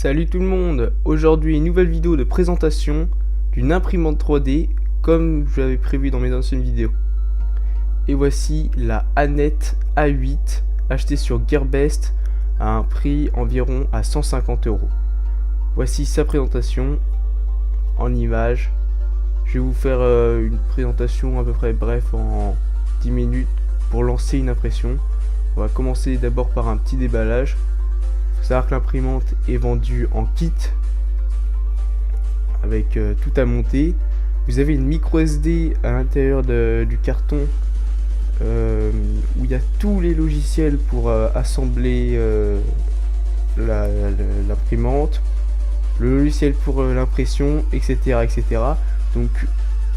Salut tout le monde. Aujourd'hui une nouvelle vidéo de présentation d'une imprimante 3D comme je l'avais prévu dans mes anciennes vidéos. Et voici la Anet A8 achetée sur Gearbest à un prix environ à 150 €. Voici sa présentation en images. Je vais vous faire une présentation à peu près bref en 10 minutes pour lancer une impression. On va commencer d'abord par un petit déballage. Il faut savoir que l'imprimante est vendue en kit avec tout à monter. Vous avez une micro SD à l'intérieur du carton où il y a tous les logiciels pour assembler l'imprimante, le logiciel pour l'impression, etc., etc. Donc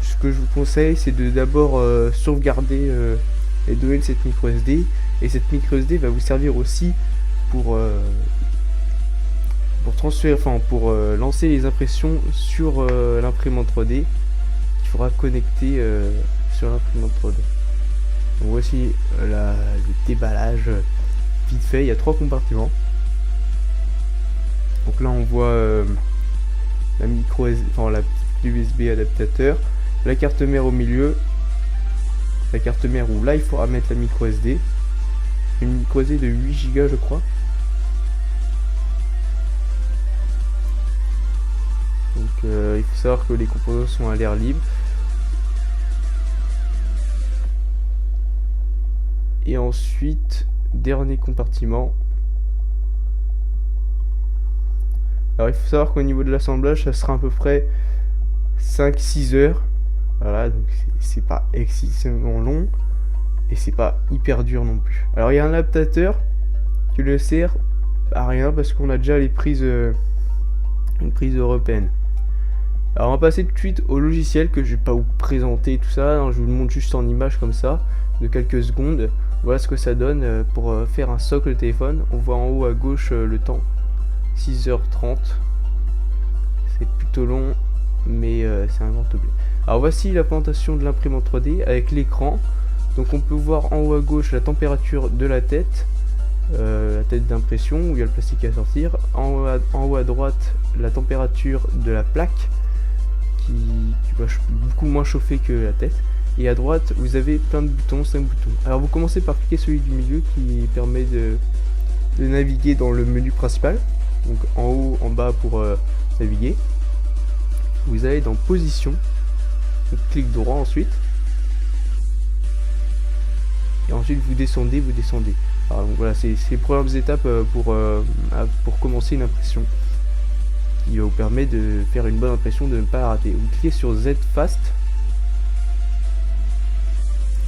ce que je vous conseille, c'est de d'abord sauvegarder les données de cette micro SD, et cette micro SD va vous servir aussi pour transférer, pour lancer les impressions sur l'imprimante 3D qu'il faudra connecter sur l'imprimante 3D. Donc voici le déballage vite fait. Il y a 3 compartiments. Donc là on voit la micro SD, la petite USB adaptateur, la carte mère au milieu, la carte mère où là il faudra mettre la micro SD, une micro SD de 8 Go je crois. Donc il faut savoir que les composants sont à l'air libre. Et ensuite, dernier compartiment. Alors il faut savoir qu'au niveau de l'assemblage, ça sera à peu près 5-6 heures. Voilà, donc c'est pas excessivement long et c'est pas hyper dur non plus. Alors il y a un adaptateur qui ne sert à rien parce qu'on a déjà les prises, une prise européenne. Alors on va passer tout de suite au logiciel que je vais pas vous présenter tout ça, hein, je vous le montre juste en image comme ça, de quelques secondes. Voilà ce que ça donne pour faire un socle de téléphone. On voit en haut à gauche le temps, 6h30. C'est plutôt long, mais c'est un grand objet. Alors voici la présentation de l'imprimante 3D avec l'écran. Donc on peut voir en haut à gauche la température de la tête d'impression où il y a le plastique à sortir. En haut à droite, la température de la plaque qui va beaucoup moins chauffer que la tête. Et à droite, vous avez plein de boutons, 5 boutons. Alors vous commencez par cliquer celui du milieu qui permet de naviguer dans le menu principal. Donc en haut, en bas pour naviguer. Vous allez dans position. Donc, clic droit ensuite. Et ensuite vous descendez, Alors donc, voilà, c'est les premières étapes pour commencer une impression. Qui vous permet de faire une bonne impression, de ne pas la rater. Vous cliquez sur Z Fast.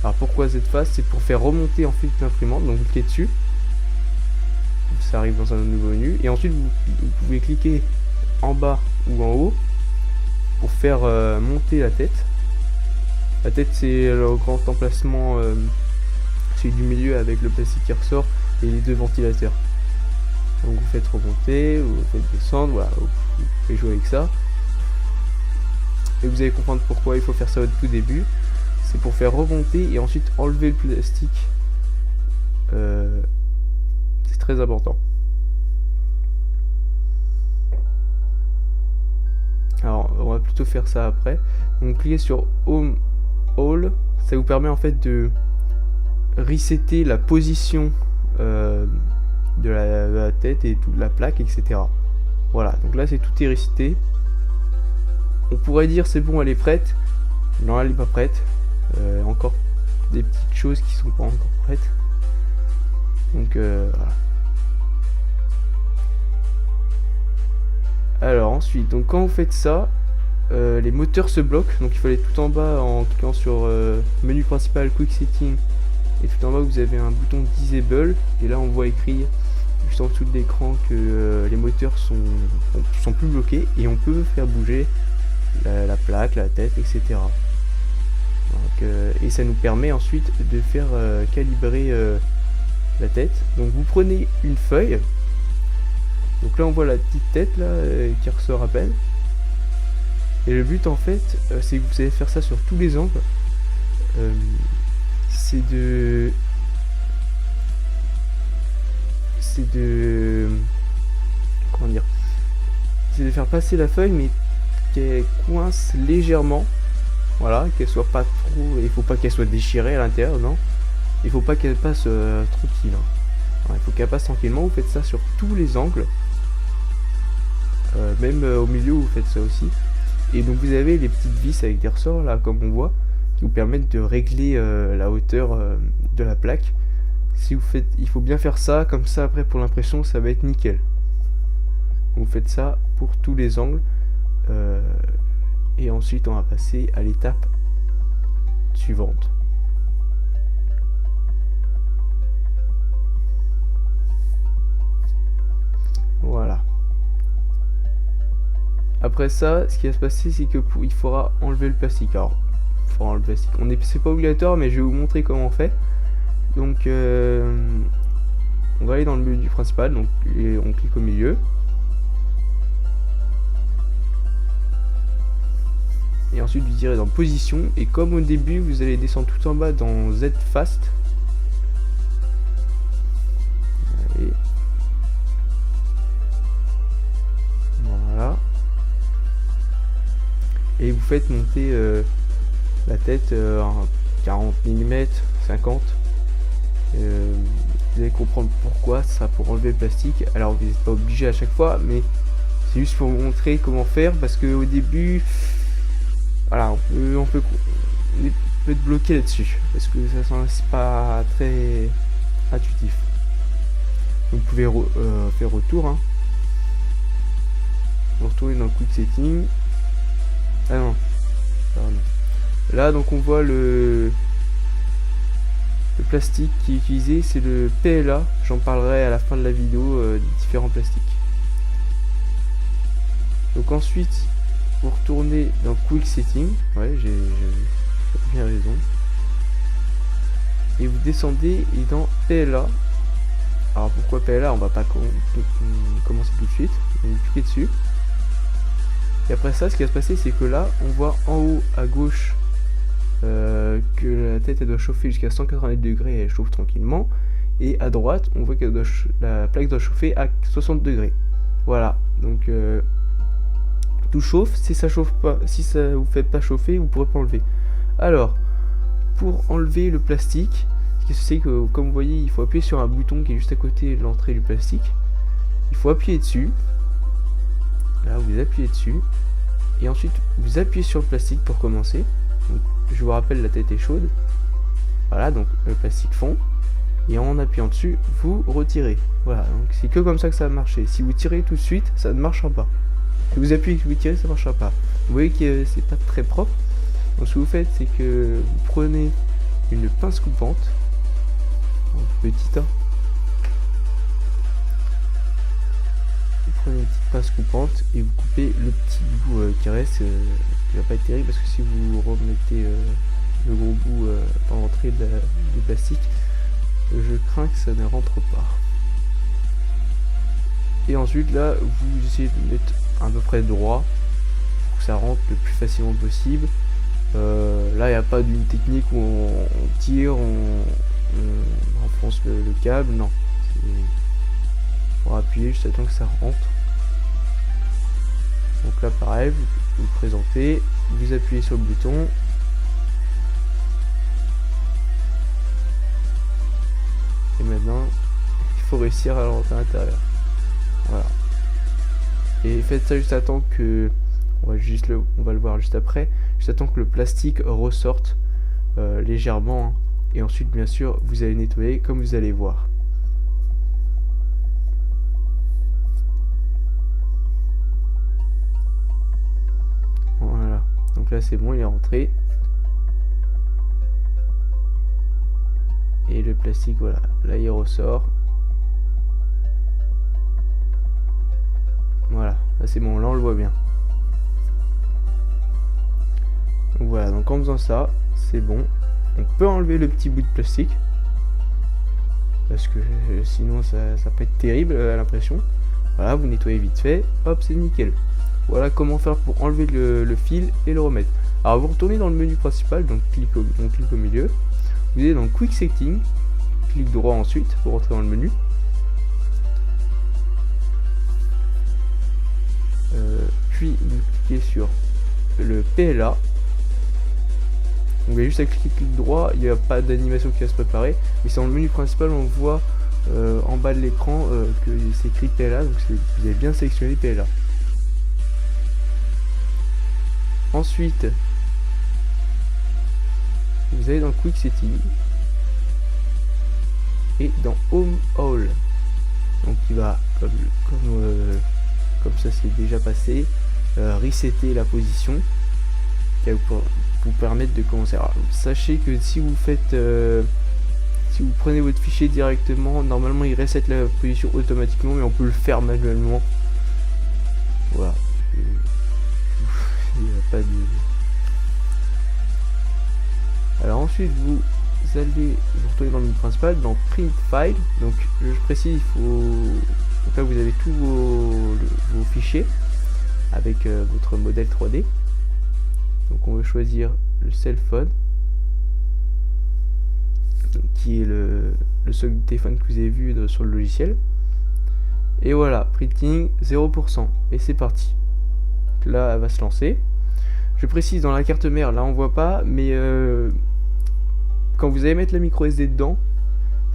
Alors pourquoi Z Fast? C'est pour faire remonter en fait l'imprimante. Donc vous cliquez dessus. Ça arrive dans un nouveau menu. Et ensuite vous pouvez cliquer en bas ou en haut pour faire monter la tête. La tête c'est le grand emplacement, c'est du milieu avec le plastique qui ressort et les 2 ventilateurs. Donc vous faites remonter, vous faites descendre, voilà, vous pouvez jouer avec ça. Et vous allez comprendre pourquoi il faut faire ça au tout début. C'est pour faire remonter et ensuite enlever le plastique. C'est très important. Alors on va plutôt faire ça après. Donc cliquez sur Home All. Ça vous permet en fait de resetter la position de la tête et toute la plaque, etc. Voilà, donc là c'est tout est reseté. On pourrait dire c'est bon, elle est prête. Non, elle n'est pas prête. Encore des petites choses qui sont pas encore prêtes. Donc voilà. Alors ensuite, donc quand vous faites ça, les moteurs se bloquent. Donc il faut aller tout en bas en cliquant sur menu principal, Quick Setting. Et tout en bas vous avez un bouton Disable. Et là on voit écrit juste en dessous de l'écran que les moteurs sont plus bloqués. Et on peut faire bouger la plaque, la tête, etc. Donc, et ça nous permet ensuite de faire calibrer la tête. Donc vous prenez une feuille. Donc là on voit la petite tête là qui ressort à peine. Et le but en fait c'est que vous allez faire ça sur tous les angles. C'est de comment dire, faire passer la feuille, mais qu'elle coince légèrement. Voilà, qu'elle soit pas trop... Il faut pas qu'elle soit déchirée à l'intérieur, non. Il faut pas qu'elle passe tranquille. Hein. Il faut qu'elle passe tranquillement. Vous faites ça sur tous les angles. Même au milieu, vous faites ça aussi. Et donc vous avez les petites vis avec des ressorts, là, comme on voit, qui vous permettent de régler la hauteur de la plaque. Si vous faites, il faut bien faire ça, comme ça après pour l'impression ça va être nickel. Vous faites ça pour tous les angles. Et ensuite on va passer à l'étape suivante. Voilà. Après ça, ce qui va se passer, c'est que il faudra enlever le plastique. Alors, il faudra enlever le plastique. C'est pas obligatoire, mais je vais vous montrer comment on fait. Donc, on va aller dans le menu principal. Donc, et on clique au milieu. Et ensuite, vous irez dans position. Et comme au début, vous allez descendre tout en bas dans Z Fast. Allez. Voilà. Et vous faites monter la tête en 40 mm, 50. Vous allez comprendre pourquoi, ça pour enlever le plastique. Alors vous n'êtes pas obligé à chaque fois, mais c'est juste pour vous montrer comment faire, parce que au début, voilà, on peut être bloqué là-dessus, parce que ça c'est pas très intuitif. Vous pouvez faire retour. Hein. Vous retournez dans le Quick Setting. Ah non, pardon. Là donc on voit le plastique qui est utilisé, c'est le PLA. J'en parlerai à la fin de la vidéo des différents plastiques. Donc ensuite vous retournez dans Quick Setting. Ouais, j'ai bien raison. Et vous descendez et dans PLA. Alors pourquoi PLA? On va pas commencer tout de suite. On va cliquer dessus. Et après ça, ce qui va se passer, c'est que là, on voit en haut à gauche que la tête elle doit chauffer jusqu'à 180 degrés et elle chauffe tranquillement. Et à droite, on voit que la plaque doit chauffer à 60 degrés. Voilà, donc tout chauffe. Si ça chauffe pas, si ça vous fait pas chauffer, vous pourrez pas enlever. Alors, pour enlever le plastique, ce que c'est que, comme vous voyez, il faut appuyer sur un bouton qui est juste à côté de l'entrée du plastique. Il faut appuyer dessus. Là, vous appuyez dessus. Et ensuite, vous appuyez sur le plastique pour commencer. Donc, je vous rappelle, la tête est chaude. Voilà, donc le plastique fond. Et en appuyant dessus, vous retirez. Voilà, donc c'est que comme ça que ça va marcher. Si vous tirez tout de suite, ça ne marchera pas. Si vous appuyez et que vous tirez, ça ne marchera pas. Vous voyez que c'est pas très propre. Donc ce que vous faites, c'est que vous prenez une pince coupante. Petite, hein. Vous prenez une petite pince coupante et vous coupez le petit bout qui reste, qui va pas être terrible, parce que si vous remettez le gros bout dans l'entrée du plastique, je crains que ça ne rentre pas. Et ensuite là, vous essayez de mettre à peu près droit pour que ça rentre le plus facilement possible. Là, il n'y a pas d'une technique où on tire, on enfonce le câble, non. Pour appuyer juste à temps que ça rentre. Donc là pareil, vous présentez, vous appuyez sur le bouton. Et maintenant, il faut réussir à rentrer à l'intérieur. Voilà. Et faites ça juste à temps que, on va le voir juste après, juste à temps que le plastique ressorte légèrement. Hein. Et ensuite, bien sûr, vous allez nettoyer comme vous allez voir. Voilà, donc là c'est bon, il est rentré. Et le plastique, voilà, là il ressort. Voilà, là c'est bon, là on le voit bien. Donc voilà, donc en faisant ça, c'est bon. On peut enlever le petit bout de plastique. Parce que sinon ça peut être terrible à l'impression. Voilà, vous nettoyez vite fait, hop, c'est nickel. Voilà comment faire pour enlever le fil et le remettre. Alors vous retournez dans le menu principal, donc on clique au milieu. Vous allez dans Quick Setting, clic droit ensuite pour rentrer dans le menu. puis vous cliquez sur le PLA. Donc, vous avez juste à cliquer clic droit, il n'y a pas d'animation qui va se préparer, mais c'est dans le menu principal, on voit en bas de l'écran que c'est écrit PLA, donc vous avez bien sélectionné PLA. Ensuite, vous allez dans Quick Setting et dans Home All, donc il va comme ça c'est déjà passé, resetter la position qui va vous permettre de commencer. Alors, sachez que si vous faites si vous prenez votre fichier directement, normalement il reset la position automatiquement, mais on peut le faire manuellement. Voilà. Il n'y a pas de... Alors ensuite vous allez vous retourner dans le menu principal, dans Print File. Donc je précise, il faut... Donc là vous avez tous vos fichiers avec votre modèle 3D. Donc on va choisir le cell phone, qui est le seul téléphone que vous avez vu sur le logiciel. Et voilà, printing 0%. Et c'est parti. Donc là elle va se lancer. Je précise, dans la carte mère, là on voit pas, mais quand vous allez mettre la micro SD dedans,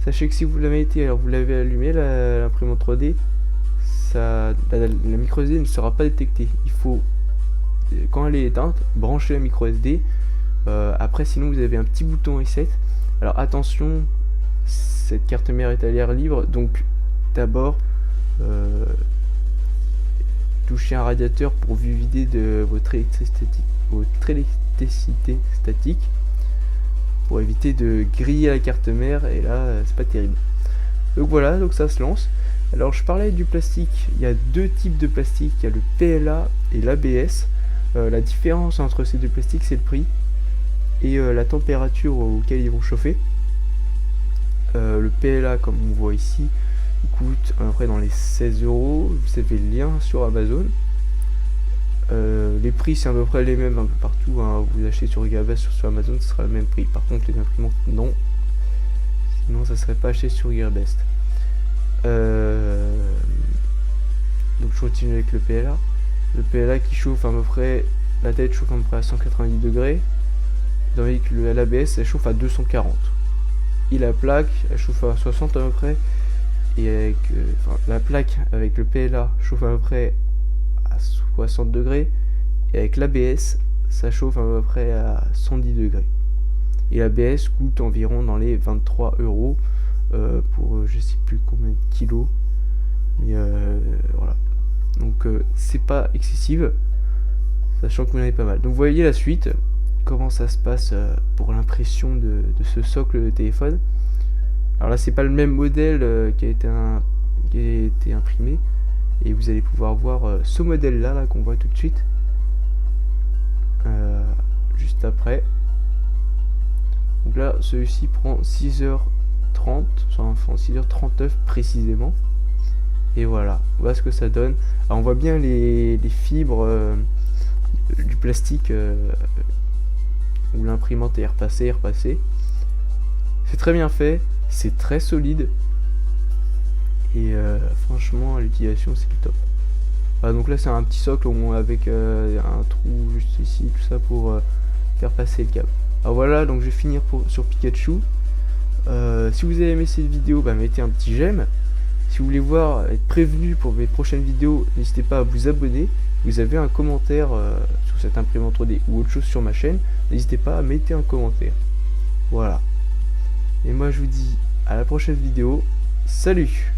sachez que si vous la mettez, alors vous l'avez allumé l'imprimante 3D, la micro SD ne sera pas détectée. Il faut, quand elle est éteinte, brancher la micro SD. Après, sinon vous avez un petit bouton reset. Alors attention, cette carte mère est à l'air libre, donc d'abord touchez un radiateur pour vider de votre électricité statique, pour éviter de griller la carte mère, et là c'est pas terrible. Donc voilà, donc ça se lance. Alors je parlais du plastique, il y a deux types de plastique, il y a le PLA et l'ABS. La différence entre ces deux plastiques, c'est le prix et la température auquel ils vont chauffer. Le PLA, comme on voit ici, il coûte à peu près dans les 16 €. Vous avez le lien sur Amazon. Les prix c'est à peu près les mêmes un peu partout, hein. Vous achetez sur Gearbest, sur Amazon, ce sera le même prix. Par contre les imprimantes non, sinon ça serait pas acheté sur Gearbest. Donc je continue avec le PLA. Le PLA qui chauffe à peu près, la tête chauffe à peu près à 190 degrés, tandis que l'ABS elle chauffe à 240. Et la plaque elle chauffe à 60 à peu près, et avec la plaque avec le PLA chauffe à peu près à 60 degrés, et avec l'ABS ça chauffe à peu près à 110 degrés. Et l'ABS coûte environ dans les 23 € pour je sais plus combien de kilos, mais voilà. Donc c'est pas excessive, sachant que vous en avez pas mal. Donc vous voyez la suite, comment ça se passe pour l'impression de ce socle de téléphone. Alors là c'est pas le même modèle qui a été imprimé, et vous allez pouvoir voir ce modèle là qu'on voit tout de suite juste après. Donc là celui-ci prend 6h30, enfin 6h39 précisément. Et voilà ce que ça donne. Alors on voit bien les fibres du plastique où l'imprimante est repassée. C'est très bien fait, c'est très solide, et franchement à l'utilisation c'est le top. Voilà, donc là c'est un petit socle avec un trou juste ici, tout ça pour faire passer le câble. Alors voilà, donc je vais finir sur Pikachu. Si vous avez aimé cette vidéo, mettez un petit j'aime. Si vous voulez être prévenu pour mes prochaines vidéos, n'hésitez pas à vous abonner. Vous avez un commentaire sur cette imprimante 3D ou autre chose sur ma chaîne, n'hésitez pas à mettre un commentaire. Voilà. Et moi je vous dis à la prochaine vidéo. Salut!